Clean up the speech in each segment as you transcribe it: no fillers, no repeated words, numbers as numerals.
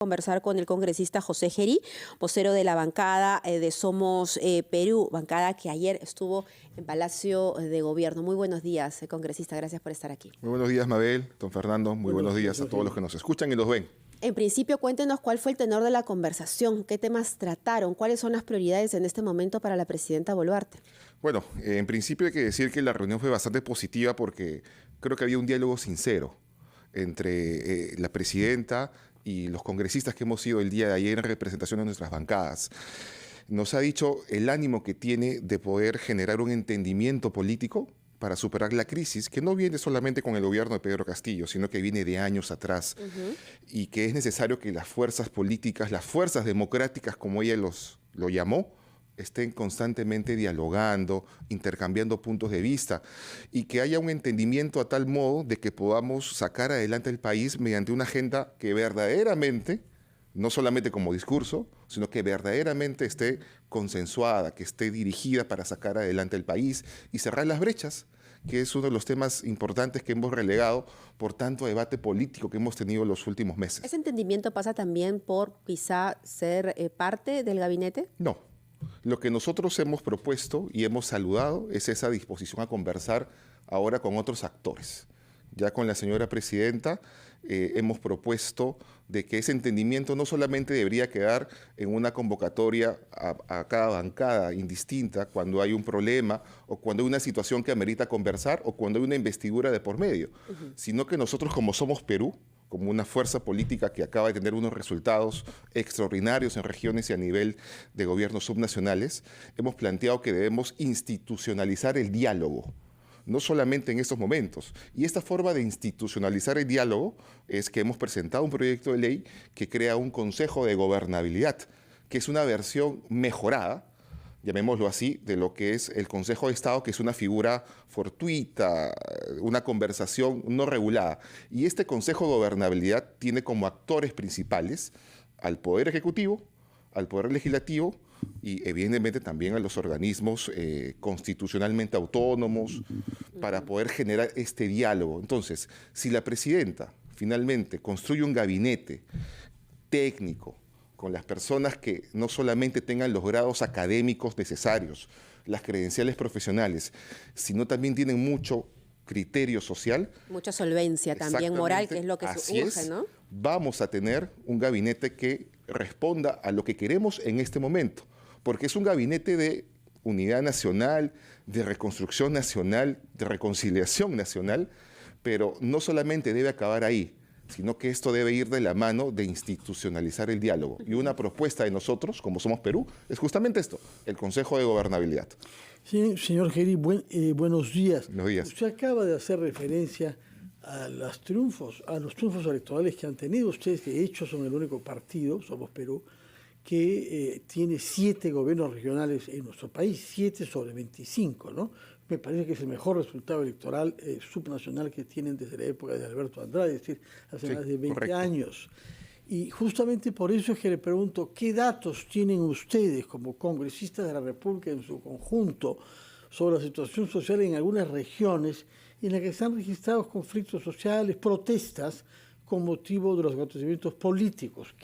Conversar con el congresista José Gerí, vocero de la bancada de Somos Perú, bancada que ayer estuvo en Palacio de Gobierno. Muy buenos días, congresista, gracias por estar aquí. Muy buenos días, Mabel, don Fernando, muy buenos días a todos los que nos escuchan y nos ven. En principio, cuéntenos cuál fue el tenor de la conversación, qué temas trataron, cuáles son las prioridades en este momento para la presidenta Boluarte. Bueno, en principio hay que decir que la reunión fue bastante positiva porque creo que había un diálogo sincero entre la presidenta y los congresistas que hemos sido el día de ayer en representación de nuestras bancadas. Nos ha dicho el ánimo que tiene de poder generar un entendimiento político para superar la crisis, que no viene solamente con el gobierno de Pedro Castillo, sino que viene de años atrás, y que es necesario que las fuerzas políticas, las fuerzas democráticas, como ella lo llamó, estén constantemente dialogando, intercambiando puntos de vista, y que haya un entendimiento a tal modo de que podamos sacar adelante el país mediante una agenda que verdaderamente, no solamente como discurso, sino que verdaderamente esté consensuada, que esté dirigida para sacar adelante el país y cerrar las brechas, que es uno de los temas importantes que hemos relegado por tanto debate político que hemos tenido los últimos meses. ¿Ese entendimiento pasa también por quizá ser parte del gabinete? No. Lo que nosotros hemos propuesto y hemos saludado es esa disposición a conversar ahora con otros actores. Ya con la señora presidenta hemos propuesto de que ese entendimiento no solamente debería quedar en una convocatoria a cada bancada indistinta cuando hay un problema o cuando hay una situación que amerita conversar o cuando hay una investidura de por medio, sino que nosotros como Somos Perú, como una fuerza política que acaba de tener unos resultados extraordinarios en regiones y a nivel de gobiernos subnacionales, hemos planteado que debemos institucionalizar el diálogo, no solamente en estos momentos. Y esta forma de institucionalizar el diálogo es que hemos presentado un proyecto de ley que crea un Consejo de Gobernabilidad, que es una versión mejorada, llamémoslo así, de lo que es el Consejo de Estado, que es una figura fortuita, una conversación no regulada. Y este Consejo de Gobernabilidad tiene como actores principales al Poder Ejecutivo, al Poder Legislativo y evidentemente también a los organismos constitucionalmente autónomos para poder generar este diálogo. Entonces, si la presidenta finalmente construye un gabinete técnico, con las personas que no solamente tengan los grados académicos necesarios, las credenciales profesionales, sino también tienen mucho criterio social. Mucha solvencia también moral, que es lo que urge, ¿no? Vamos a tener un gabinete que responda a lo que queremos en este momento, porque es un gabinete de unidad nacional, de reconstrucción nacional, de reconciliación nacional, pero no solamente debe acabar ahí, sino que esto debe ir de la mano de institucionalizar el diálogo. Y una propuesta de nosotros, como Somos Perú, es justamente esto, el Consejo de Gobernabilidad. Sí, señor Gerí, buenos días. Buenos días. Usted acaba de hacer referencia a los triunfos electorales que han tenido. Ustedes, de hecho, son el único partido, Somos Perú, que tiene 7 gobiernos regionales en nuestro país, 7 sobre 25, ¿no? Me parece que es el mejor resultado electoral subnacional que tienen desde la época de Alberto Andrade, es decir, hace más de 20 años. Y justamente por eso es que le pregunto, ¿qué datos tienen ustedes como congresistas de la República en su conjunto sobre la situación social en algunas regiones en las que se han registrado conflictos sociales, protestas, con motivo de los acontecimientos políticos?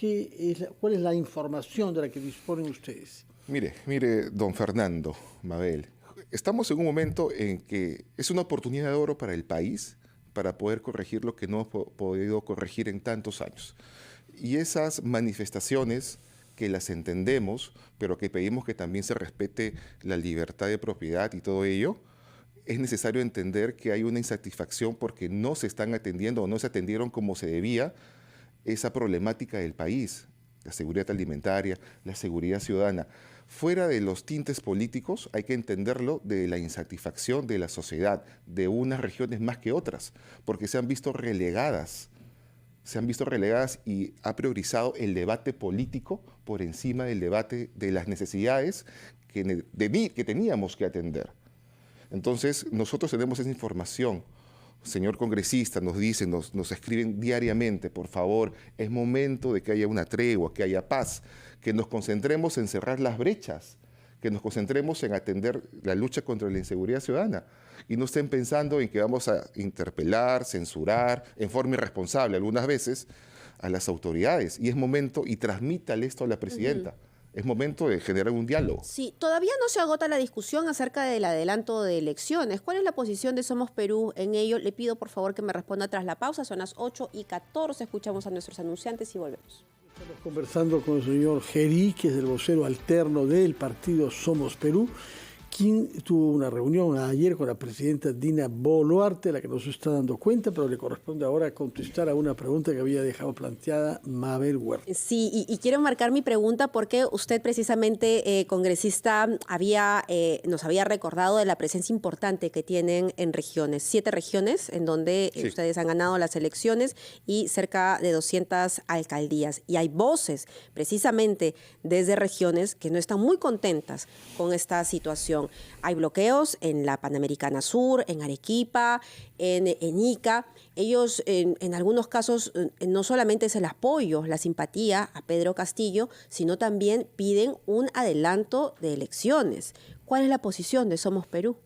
¿Cuál es la información de la que disponen ustedes? Mire, don Fernando, Mabel, estamos en un momento en que es una oportunidad de oro para el país para poder corregir lo que no hemos podido corregir en tantos años. Y esas manifestaciones que las entendemos, pero que pedimos que también se respete la libertad de propiedad y todo ello, es necesario entender que hay una insatisfacción porque no se están atendiendo o no se atendieron como se debía esa problemática del país, la seguridad alimentaria, la seguridad ciudadana. Fuera de los tintes políticos, hay que entenderlo de la insatisfacción de la sociedad, de unas regiones más que otras, porque se han visto relegadas y ha priorizado el debate político por encima del debate de las necesidades que teníamos que atender. Entonces, nosotros tenemos esa información. Señor congresista, nos dicen, nos escriben diariamente, por favor, es momento de que haya una tregua, que haya paz, que nos concentremos en cerrar las brechas, que nos concentremos en atender la lucha contra la inseguridad ciudadana y no estén pensando en que vamos a interpelar, censurar, en forma irresponsable algunas veces, a las autoridades. Y es momento, y transmítale esto a la presidenta. Es momento de generar un diálogo. Sí, todavía no se agota la discusión acerca del adelanto de elecciones. ¿Cuál es la posición de Somos Perú en ello? Le pido por favor que me responda tras la pausa. Son las 8:14. Escuchamos a nuestros anunciantes y volvemos. Estamos conversando con el señor Gerí, que es el vocero alterno del partido Somos Perú, quien tuvo una reunión ayer con la presidenta Dina Boluarte, la que nos está dando cuenta, pero le corresponde ahora contestar a una pregunta que había dejado planteada Mabel Huerta. Sí, y quiero marcar mi pregunta porque usted precisamente, congresista, nos había recordado de la presencia importante que tienen en regiones, 7 regiones en donde Sí. ustedes han ganado las elecciones y cerca de 200 alcaldías. Y hay voces precisamente desde regiones que no están muy contentas con esta situación. Hay bloqueos en la Panamericana Sur, en Arequipa, en Ica. Ellos, en algunos casos, no solamente es el apoyo, la simpatía a Pedro Castillo, sino también piden un adelanto de elecciones. ¿Cuál es la posición de Somos Perú?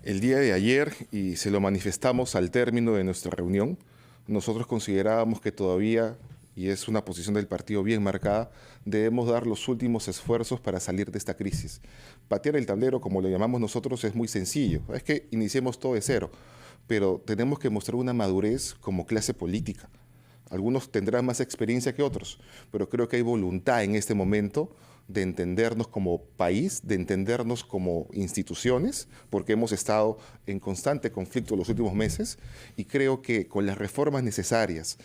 El día de ayer, y se lo manifestamos al término de nuestra reunión, nosotros considerábamos que todavía, y es una posición del partido bien marcada, debemos dar los últimos esfuerzos para salir de esta crisis. Patear el tablero, como lo llamamos nosotros, es muy sencillo. Es que iniciemos todo de cero, pero tenemos que mostrar una madurez como clase política. Algunos tendrán más experiencia que otros, pero creo que hay voluntad en este momento de entendernos como país, de entendernos como instituciones, porque hemos estado en constante conflicto los últimos meses, y creo que con las reformas necesarias,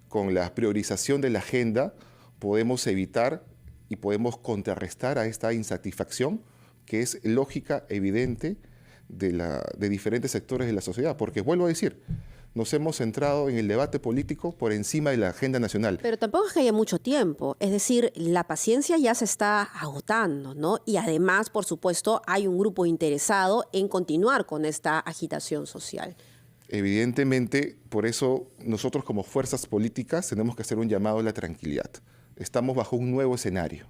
con la priorización de la agenda, podemos evitar y podemos contrarrestar a esta insatisfacción que es lógica, evidente, de diferentes sectores de la sociedad. Porque, vuelvo a decir, nos hemos centrado en el debate político por encima de la agenda nacional. Pero tampoco es que haya mucho tiempo, es decir, la paciencia ya se está agotando, ¿no? Y además, por supuesto, hay un grupo interesado en continuar con esta agitación social. Evidentemente, por eso nosotros como fuerzas políticas tenemos que hacer un llamado a la tranquilidad. Estamos bajo un nuevo escenario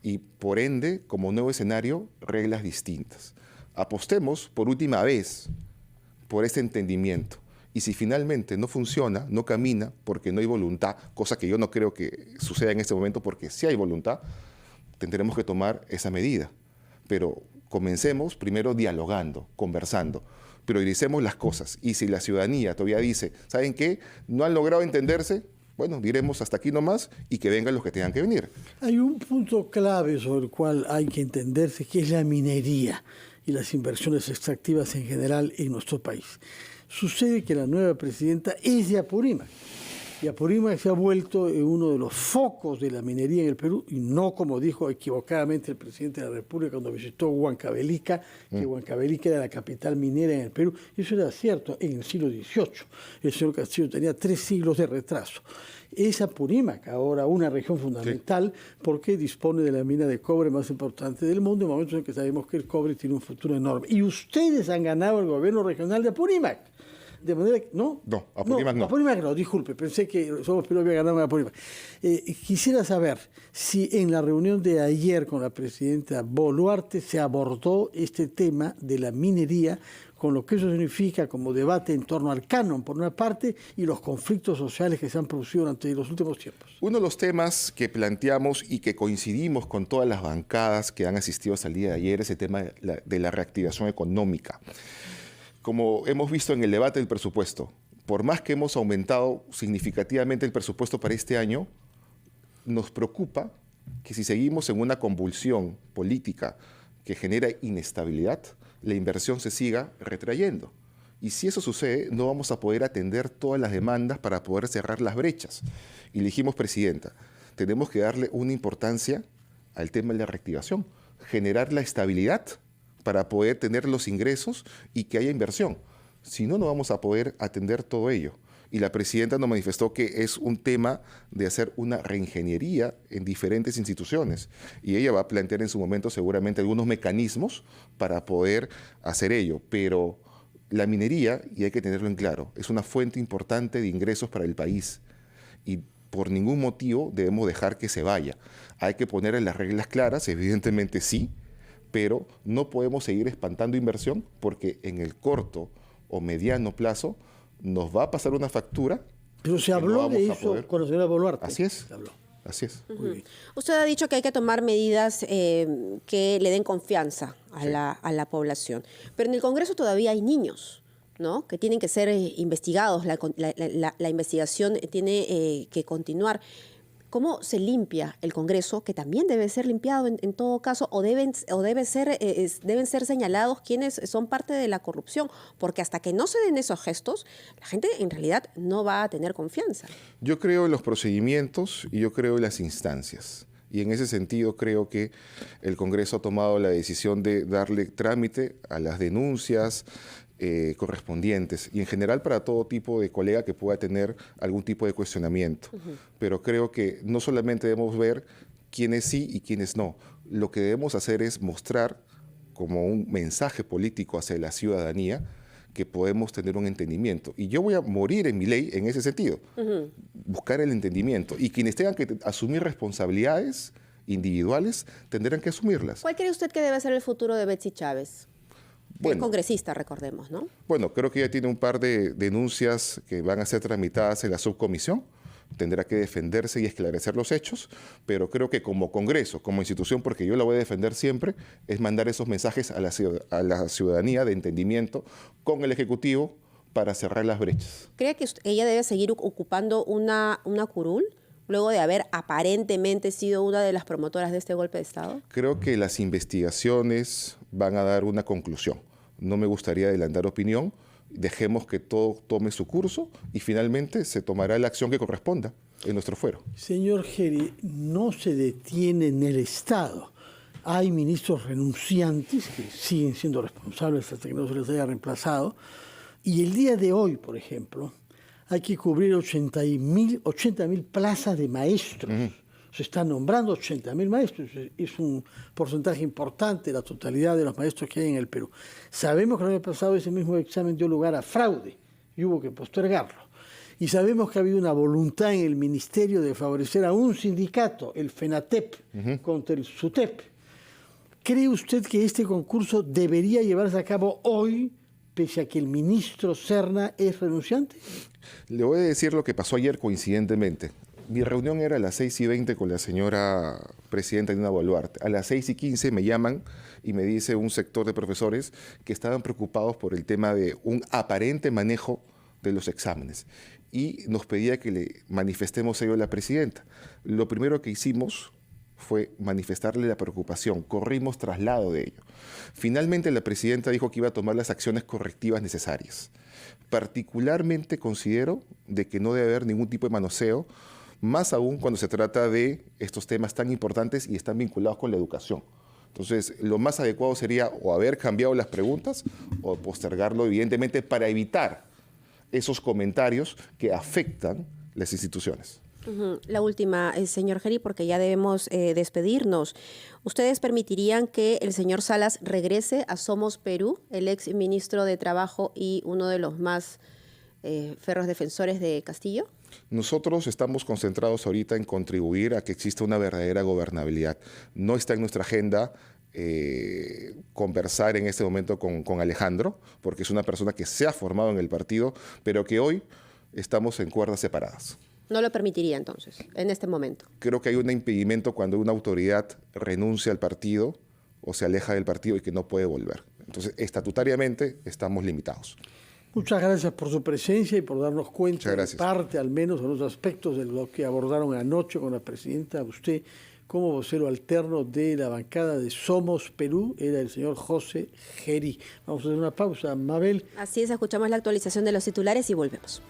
y por ende, como nuevo escenario, reglas distintas. Apostemos por última vez por este entendimiento. Y si finalmente no funciona, no camina, porque no hay voluntad, cosa que yo no creo que suceda en este momento, porque si hay voluntad, tendremos que tomar esa medida. Pero comencemos primero dialogando, conversando, prioricemos las cosas. Y si la ciudadanía todavía dice, ¿saben qué? No han logrado entenderse, bueno, diremos hasta aquí nomás y que vengan los que tengan que venir. Hay un punto clave sobre el cual hay que entenderse, que es la minería y las inversiones extractivas en general en nuestro país. Sucede que la nueva presidenta es de Apurímac. Y Apurímac se ha vuelto uno de los focos de la minería en el Perú, y no como dijo equivocadamente el presidente de la República cuando visitó Huancavelica, que Huancavelica era la capital minera en el Perú. Eso era cierto en el siglo XVIII. El señor Castillo tenía 3 siglos de retraso. Es Apurímac ahora una región fundamental porque dispone de la mina de cobre más importante del mundo en momentos en que sabemos que el cobre tiene un futuro enorme. Y ustedes han ganado el gobierno regional de Apurímac. De manera que, ¿no? No, Apurímac no. Apurímac no, disculpe, pensé que Somos Perú había ganado en Apurímac. Quisiera saber si en la reunión de ayer con la presidenta Boluarte se abordó este tema de la minería, con lo que eso significa como debate en torno al canon, por una parte, y los conflictos sociales que se han producido durante los últimos tiempos. Uno de los temas que planteamos y que coincidimos con todas las bancadas que han asistido hasta el día de ayer es el tema de la reactivación económica. Como hemos visto en el debate del presupuesto, por más que hemos aumentado significativamente el presupuesto para este año, nos preocupa que si seguimos en una convulsión política que genera inestabilidad, la inversión se siga retrayendo. Y si eso sucede, no vamos a poder atender todas las demandas para poder cerrar las brechas. Y le dijimos, presidenta, tenemos que darle una importancia al tema de la reactivación, generar la estabilidad para poder tener los ingresos y que haya inversión. Si no, no vamos a poder atender todo ello. Y la presidenta nos manifestó que es un tema de hacer una reingeniería en diferentes instituciones. Y ella va a plantear en su momento seguramente algunos mecanismos para poder hacer ello. Pero la minería, y hay que tenerlo en claro, es una fuente importante de ingresos para el país. Y por ningún motivo debemos dejar que se vaya. Hay que ponerle las reglas claras, evidentemente sí, pero no podemos seguir espantando inversión porque en el corto o mediano plazo nos va a pasar una factura Pero se que no habló vamos de a eso poder. con la señora Boluarte. Así es. Se habló. Así es. Muy bien. Usted ha dicho que hay que tomar medidas que le den confianza a, Sí. a la población, pero en el Congreso todavía hay niños, ¿no? Que tienen que ser investigados, la investigación tiene que continuar. ¿Cómo se limpia el Congreso, que también debe ser limpiado en todo caso, o deben ser señalados quienes son parte de la corrupción? Porque hasta que no se den esos gestos, la gente en realidad no va a tener confianza. Yo creo en los procedimientos y yo creo en las instancias. Y en ese sentido creo que el Congreso ha tomado la decisión de darle trámite a las denuncias correspondientes y en general para todo tipo de colega que pueda tener algún tipo de cuestionamiento. Pero creo que no solamente debemos ver quiénes sí y quiénes no. Lo que debemos hacer es mostrar como un mensaje político hacia la ciudadanía que podemos tener un entendimiento. Y yo voy a morir en mi ley en ese sentido, buscar el entendimiento. Y quienes tengan que asumir responsabilidades individuales tendrán que asumirlas. ¿Cuál cree usted que debe ser el futuro de Betsy Chávez? Bueno, Es congresista, recordemos, ¿no? Bueno, creo que ya tiene un par de denuncias que van a ser tramitadas en la subcomisión. Tendrá que defenderse y esclarecer los hechos, pero creo que como Congreso, como institución, porque yo la voy a defender siempre, es mandar esos mensajes a la ciudadanía de entendimiento con el Ejecutivo para cerrar las brechas. ¿Cree que ella debe seguir ocupando una curul luego de haber aparentemente sido una de las promotoras de este golpe de Estado? Creo que las investigaciones van a dar una conclusión. No me gustaría adelantar opinión. Dejemos que todo tome su curso y finalmente se tomará la acción que corresponda en nuestro fuero. Señor Geri, no se detiene en el Estado. Hay ministros renunciantes que siguen siendo responsables hasta que no se les haya reemplazado. Y el día de hoy, por ejemplo, hay que cubrir 80.000 plazas de maestros. Se están nombrando 80.000 maestros. Es un porcentaje importante de la totalidad de los maestros que hay en el Perú. Sabemos que el año pasado ese mismo examen dio lugar a fraude y hubo que postergarlo. Y sabemos que ha habido una voluntad en el ministerio de favorecer a un sindicato, el FENATEP, contra el SUTEP. ¿Cree usted que este concurso debería llevarse a cabo hoy, pese a que el ministro Serna es renunciante? Le voy a decir lo que pasó ayer coincidentemente. Mi reunión era a las 6:20 con la señora presidenta Dina Boluarte. A las 6:15 me llaman y me dice un sector de profesores que estaban preocupados por el tema de un aparente manejo de los exámenes. Y nos pedía que le manifestemos ello a la presidenta. Lo primero que hicimos fue manifestarle la preocupación. Corrimos traslado de ello. Finalmente la presidenta dijo que iba a tomar las acciones correctivas necesarias. Particularmente considero de que no debe haber ningún tipo de manoseo, más aún cuando se trata de estos temas tan importantes y están vinculados con la educación. Entonces, lo más adecuado sería o haber cambiado las preguntas o postergarlo, evidentemente, para evitar esos comentarios que afectan las instituciones. La última, señor Geri, porque ya debemos despedirnos. ¿Ustedes permitirían que el señor Salas regrese a Somos Perú, el ex ministro de Trabajo y uno de los más ferros defensores de Castillo? Nosotros estamos concentrados ahorita en contribuir a que exista una verdadera gobernabilidad. No está en nuestra agenda conversar en este momento con Alejandro, porque es una persona que se ha formado en el partido, pero que hoy estamos en cuerdas separadas. No lo permitiría entonces, en este momento. Creo que hay un impedimento cuando una autoridad renuncia al partido o se aleja del partido y que no puede volver. Entonces, estatutariamente estamos limitados. Muchas gracias por su presencia y por darnos cuenta de parte, al menos, de los aspectos de lo que abordaron anoche con la presidenta. Usted, como vocero alterno de la bancada de Somos Perú, era el señor José Geri. Vamos a hacer una pausa, Mabel. Así es, escuchamos la actualización de los titulares y volvemos.